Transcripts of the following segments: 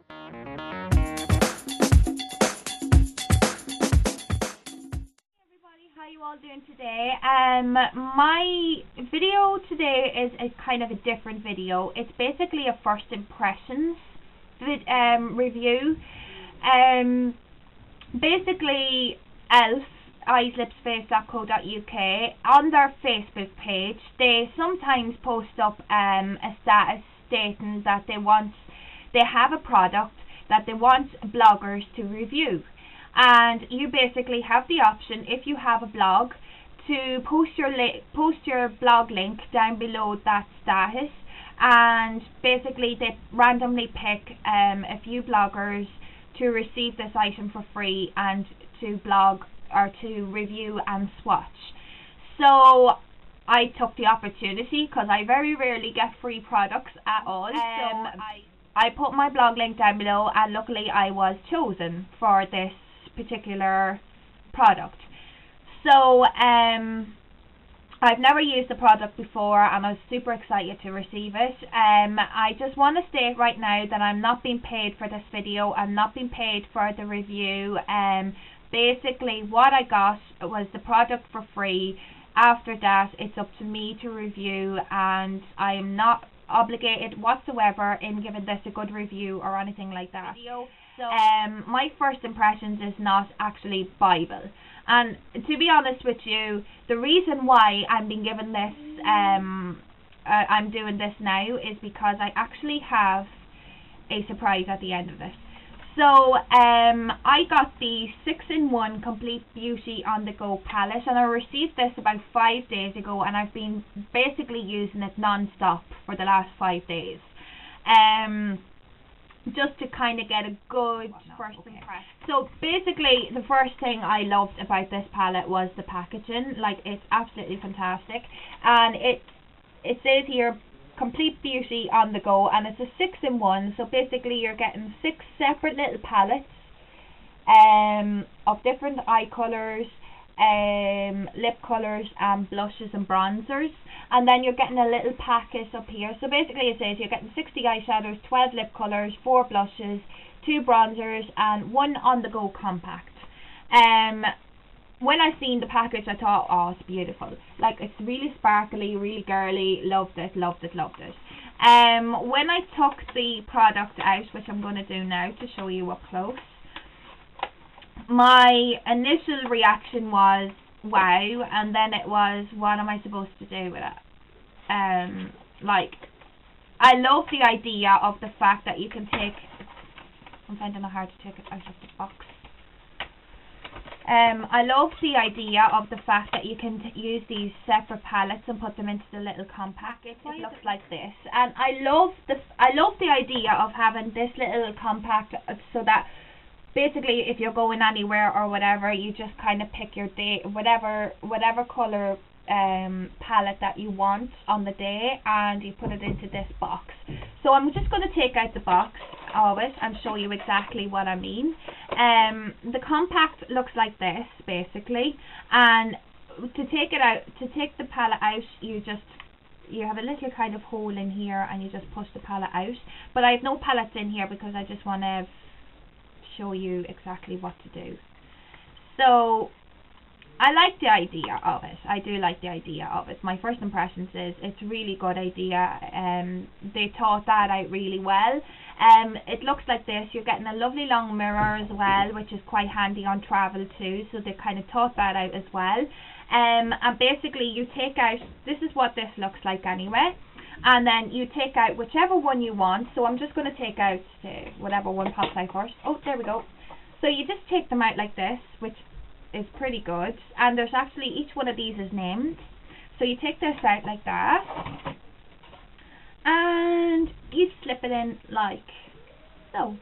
How you all doing today? My video today is a kind of a different video. It's basically a first impressions review. Basically, e.l.f. eyes-lips-face.co.uk, on their Facebook page, they sometimes post up a status stating that they have a product that they want bloggers to review. And you basically have the option, if you have a blog, to post your blog link down below that status, and basically they randomly pick a few bloggers to receive this item for free and to blog or to review and swatch. So I took the opportunity because I very rarely get free products at all. So I put my blog link down below, and luckily I was chosen for this particular product. So I've never used the product before and I was super excited to receive it. I just want to state right now that I'm not being paid for this video. I'm not being paid for the review. Basically what I got was the product for free. After that it's up to me to review, and I am not obligated whatsoever in giving this a good review or anything like that. So my first impressions is not actually Bible, and to be honest with you, the reason why I'm being given this I'm doing this now is because I actually have a surprise at the end of this. So I got the 6-in-1 Complete Beauty on the Go palette, and I received this about 5 days ago, and I've been basically using it non-stop for the last 5 days. Just to kind of get a good first impression. So basically the first thing I loved about this palette was the packaging. Like, it's absolutely fantastic, and it says here Complete Beauty on the Go, and it's a 6-in-1, so basically you're getting 6 separate little palettes of different eye colours, lip colours and blushes and bronzers, and then you're getting a little packet up here. So basically it says you're getting 60 eyeshadows, 12 lip colours, 4 blushes, 2 bronzers and 1 on the go compact. When I seen the package I thought, oh, it's beautiful, like it's really sparkly, really girly. Loved it. When I took the product out, which I'm going to do now to show you up close, my initial reaction was wow, and then it was, what am I supposed to do with it? Like, I love the idea of the fact that you can take, I'm finding it hard to take it out of the box. I love the idea of the fact that you can use these separate palettes and put them into the little compact. It looks like this, and I love the idea of having this little compact, so that basically if you're going anywhere or whatever, you just kind of pick your day, whatever colour palette that you want on the day, and you put it into this box. So I'm just going to take out the box of it and show you exactly what I mean. The compact looks like this basically, and to take the palette out, you have a little kind of hole in here and you just push the palette out, but I have no palettes in here because I just want to show you exactly what to do. So I like the idea of it. I do like the idea of it. My first impressions is it's a really good idea. They thought that out really well. It looks like this. You're getting a lovely long mirror as well, which is quite handy on travel too, so they kind of thought that out as well. And basically you take out, this is what this looks like anyway, and then you take out whichever one you want. So I'm just going to take out whatever one pops out first. Oh, there we go. So you just take them out like this, which is pretty good, and there's actually, each one of these is named. So you take this out like that, and you slip it in like so.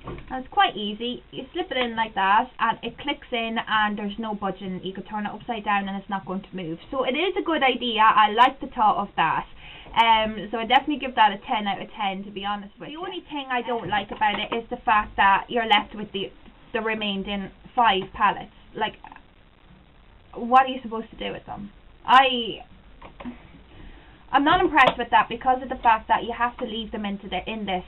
And it's quite easy. You slip it in like that and it clicks in, and there's no budging. You could turn it upside down and it's not going to move. So it is a good idea. I like the thought of that. So I definitely give that a 10 out of 10, to be honest with you. The only thing I don't like about it is the fact that you're left with the remaining 5 palettes. Like, what are you supposed to do with them? I'm not impressed with that, because of the fact that you have to leave them in this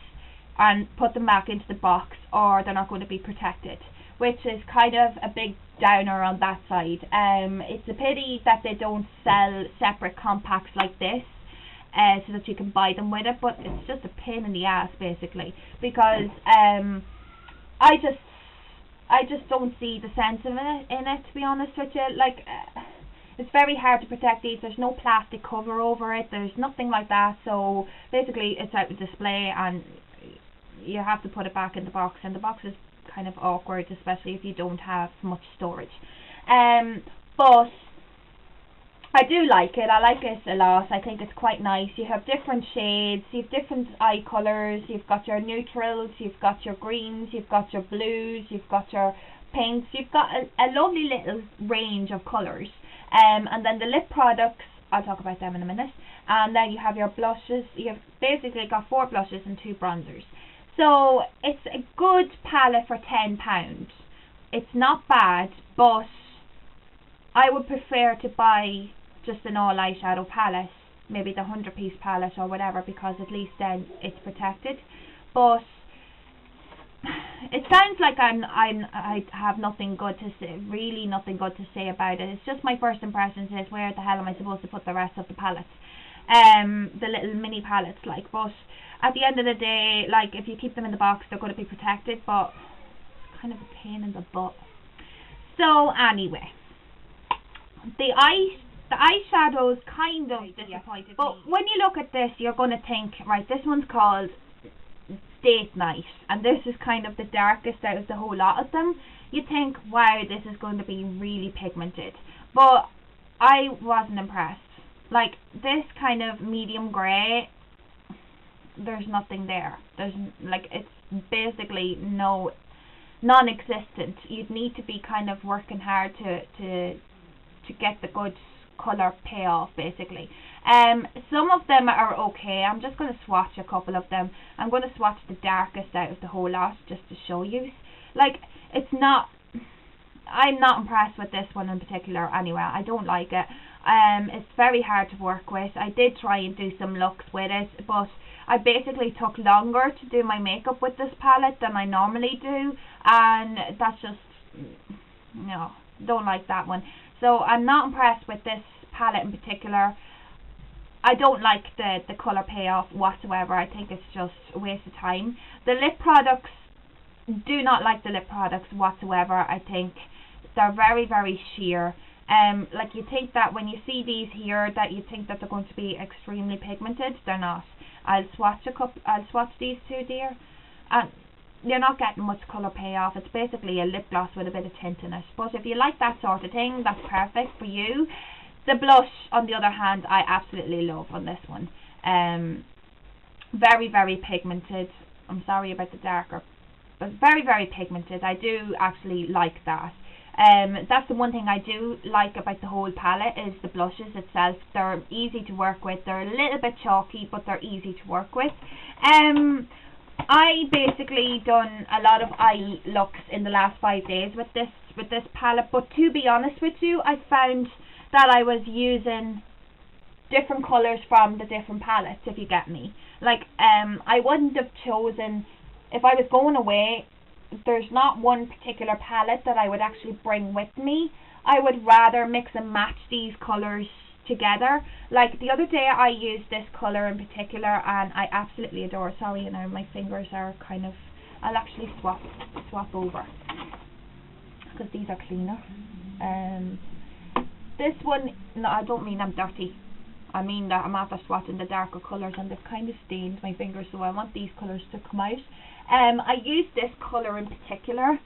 and put them back into the box, or they're not going to be protected, which is kind of a big downer on that side. It's a pity that they don't sell separate compacts like this, so that you can buy them with it, but it's just a pain in the ass basically, because I just don't see the sense of it in it, to be honest with you. Like, it's very hard to protect these. There's no plastic cover over it, there's nothing like that, so basically it's out of display and you have to put it back in the box, and the box is kind of awkward, especially if you don't have much storage. But I do like it. I like it a lot. I think it's quite nice. You have different shades, you have different eye colours, you've got your neutrals, you've got your greens, you've got your blues, you've got your pinks, you've got a lovely little range of colours. And then the lip products, I'll talk about them in a minute. And then you have your blushes. You've basically got 4 blushes and 2 bronzers. So it's a good palette for £10. It's not bad, but I would prefer to buy just an all eyeshadow palette, maybe the 100-piece palette or whatever, because at least then it's protected. But it sounds like I have nothing good to say, really nothing good to say about it. It's just my first impressions is, where the hell am I supposed to put the rest of the palettes? The little mini palettes, like, but at the end of the day, like, if you keep them in the box, they're going to be protected, but it's kind of a pain in the butt. So anyway, the eyeshadows kind of disappointed, but when you look at this, you're going to think, right, this one's called Date Night, and this is kind of the darkest out of the whole lot of them. You think, wow, this is going to be really pigmented, but I wasn't impressed. Like, this kind of medium grey, there's nothing there. There's, like, it's basically non-existent. You'd need to be kind of working hard to get the good colour payoff, basically. Some of them are okay. I'm just going to swatch a couple of them. I'm going to swatch the darkest out of the whole lot just to show you. Like, it's not, I'm not impressed with this one in particular anyway. I don't like it. It's very hard to work with. I did try and do some looks with it, but I basically took longer to do my makeup with this palette than I normally do, and that's just, no, don't like that one. So I'm not impressed with this palette in particular. I don't like the colour payoff whatsoever. I think it's just a waste of time. The lip products, do not like the lip products whatsoever. I think they're very, very sheer. Like, you think that when you see these here, that you think that they're going to be extremely pigmented. They're not. I'll swatch these two, dear, and you're not getting much colour payoff. It's basically a lip gloss with a bit of tint in it. But if you like that sort of thing, that's perfect for you. The blush, on the other hand, I absolutely love on this one. Very, very pigmented. I'm sorry about the darker, but very, very pigmented. I do actually like that. That's the one thing I do like about the whole palette, is the blushes itself. They're easy to work with. They're a little bit chalky, but they're easy to work with. I basically done a lot of eye looks in the last 5 days with this palette, but to be honest with you, I found that I was using different colours from the different palettes, if you get me. Like, I wouldn't have chosen, if I was going away, there's not one particular palette that I would actually bring with me. I would rather mix and match these colours together. Like, the other day I used this colour in particular and I absolutely adore it. Sorry, you know, my fingers are kind of, I'll actually swap over because these are cleaner. This one, no, I don't mean I'm dirty. I mean that I'm after swatching the darker colours and they've kind of stained my fingers, so I want these colours to come out. I used this colour in particular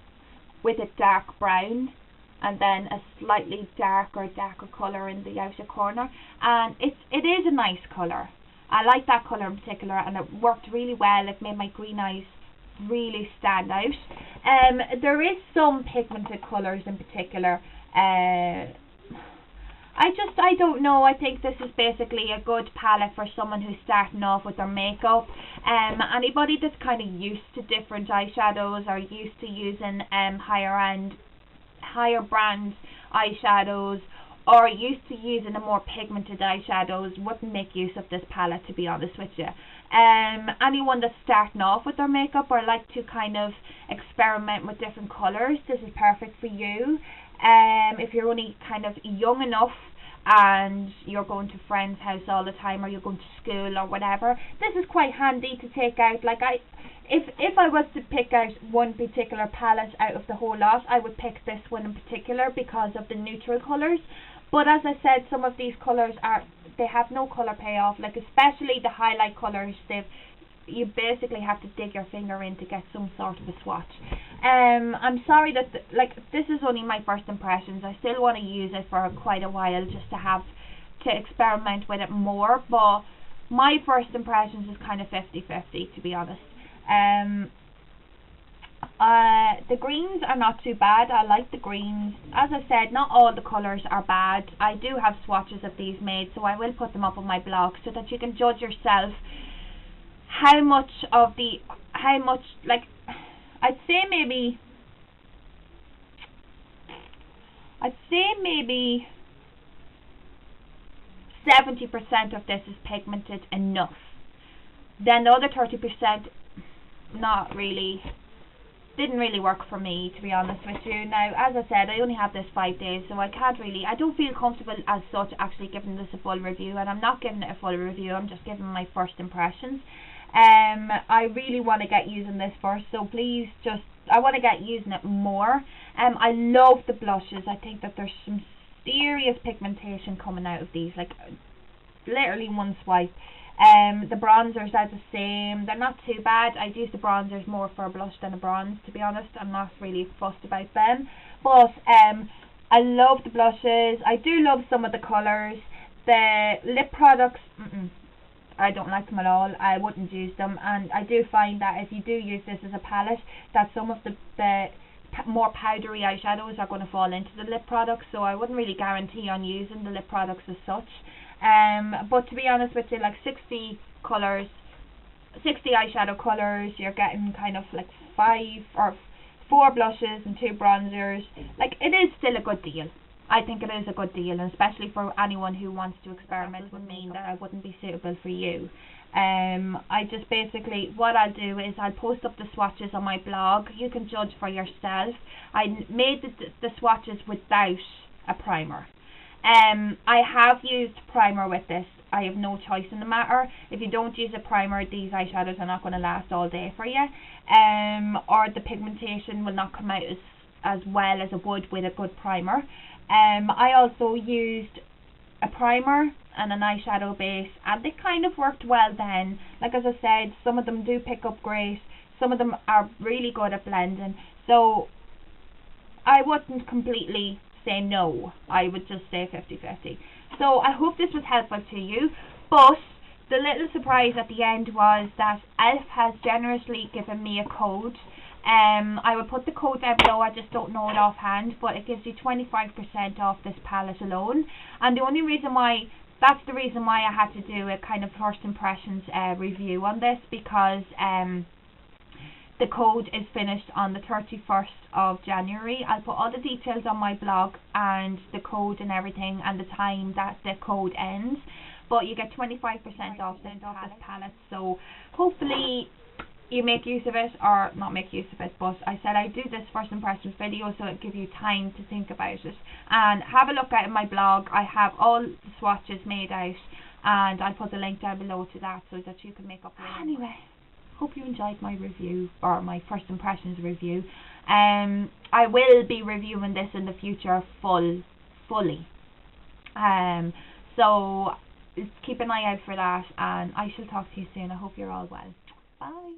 with a dark brown and then a slightly darker colour in the outer corner, and it is a nice colour. I like that colour in particular, and it worked really well. It made my green eyes really stand out. There is some pigmented colours in particular. I don't know. I think this is basically a good palette for someone who's starting off with their makeup. Anybody that's kind of used to different eyeshadows or used to using higher brand eyeshadows, or used to using a more pigmented eyeshadows, wouldn't make use of this palette, to be honest with you. Anyone that's starting off with their makeup or like to kind of experiment with different colours, this is perfect for you. If you're only kind of young enough and you're going to friends' house all the time, or you're going to school or whatever, this is quite handy to take out. Like if I was to pick out one particular palette out of the whole lot, I would pick this one in particular because of the neutral colours. But as I said, some of these colours they have no colour payoff. Like especially the highlight colours, you basically have to dig your finger in to get some sort of a swatch. I'm sorry that this is only my first impressions. I still want to use it for quite a while just to experiment with it more, but my first impressions is kind of 50-50, to be honest. The greens are not too bad. I like the greens. As I said, not all the colours are bad. I do have swatches of these made, so I will put them up on my blog so that you can judge yourself how much, like, I'd say maybe 70% of this is pigmented enough. Then the other 30% not really, didn't really work for me, to be honest with you. Now, as I said, I only have this 5 days, so I don't feel comfortable as such actually giving this a full review, and I'm not giving it a full review, I'm just giving my first impressions. I really want to get using this first, so please I want to get using it more. I love the blushes. I think that there's some serious pigmentation coming out of these, like literally one swipe. The bronzers are the same. They're not too bad. I'd use the bronzers more for a blush than a bronze, to be honest. I'm not really fussed about them. But I love the blushes. I do love some of the colours. The lip products, I don't like them at all. I wouldn't use them. And I do find that if you do use this as a palette, that some of the more powdery eyeshadows are going to fall into the lip products. So I wouldn't really guarantee on using the lip products as such. But to be honest with you, like 60 eyeshadow colours, you're getting kind of like 5 or 4 blushes and 2 bronzers. Like, it is still a good deal. I think it is a good deal, and especially for anyone who wants to experiment with me, that I wouldn't be suitable for you. I just basically, what I'll do is I'll post up the swatches on my blog. You can judge for yourself. I made the swatches without a primer. I have used primer with this. I have no choice in the matter. If you don't use a primer, these eyeshadows are not going to last all day for you. Or the pigmentation will not come out as well as it would with a good primer. I also used a primer and an eyeshadow base, and they kind of worked well then. Like as I said, some of them do pick up great, some of them are really good at blending, so I wouldn't completely say no. I would just say 50-50. So I hope this was helpful to you, but the little surprise at the end was that e.l.f. has generously given me a code. I will put the code down below. I just don't know it offhand, but it gives you 25% off this palette alone. And the only reason why, that's the reason why I had to do a kind of first impressions review on this, because the code is finished on the 31st of January. I'll put all the details on my blog and the code and everything and the time that the code ends. But you get 25% off this palette, so hopefully you make use of it, or not make use of it, but I said I do this first impressions video so it gives you time to think about it. And have a look at my blog. I have all the swatches made out, and I'll put the link down below to that so that you can make up your own. Anyway, hope you enjoyed my review, or my first impressions review. I will be reviewing this in the future fully. So keep an eye out for that, and I shall talk to you soon. I hope you're all well. Bye.